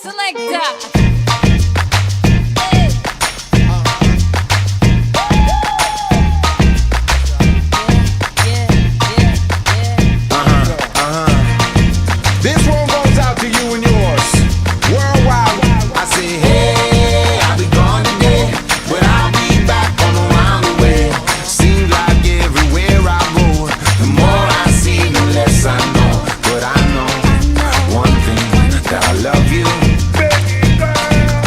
selector. This one goes out to you and yours. Worldwide. I say, hey, I'll be gone today, but I'll be back on around the way. Seems like everywhere I go, the more I see, the less I know. But I know one thing, that I love you.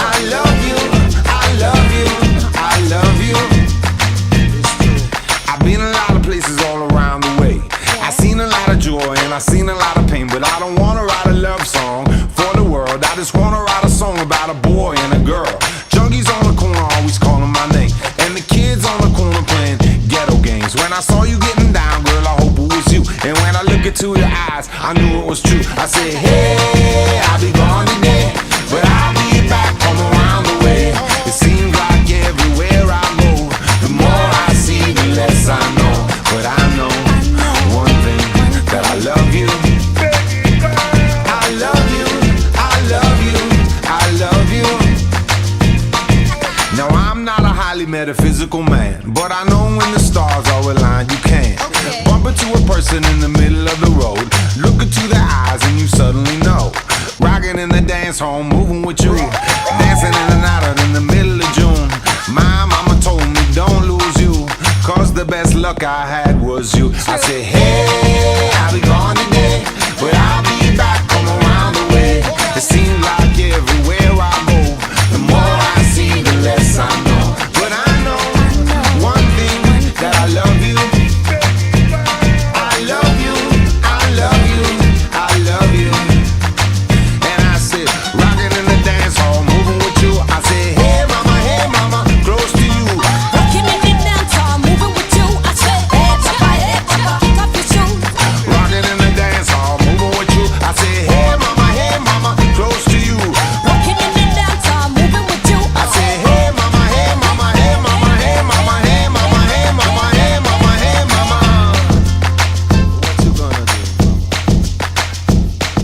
I love you, I love you, I love you. I've been a lot of places all around the way. I seen a lot of joy and I seen a lot of pain, but I don't wanna write a love song for the world. I just wanna write a song about a boy and a girl. Junkies on the corner always calling my name, and the kids on the corner playing ghetto games. When I saw you getting down, girl, I hope it was you. And when I look into your eyes, I knew it was true. I said, hey, I'll be gone today, but I'll be back home around the way. It seems like everywhere I go, the more I see, the less I know. But I know one thing, that I love you. I love you, I love you, I love you. Now I'm not a highly metaphysical man, but I know when the stars are aligned, you can bump into a person in the middle of the road, look into their eyes and you suddenly know. Rocking in the dance hall, moving with you, dancing in and out in the middle of June. My mama told me don't lose you, cause the best luck I had was you. I said, hey, I'll be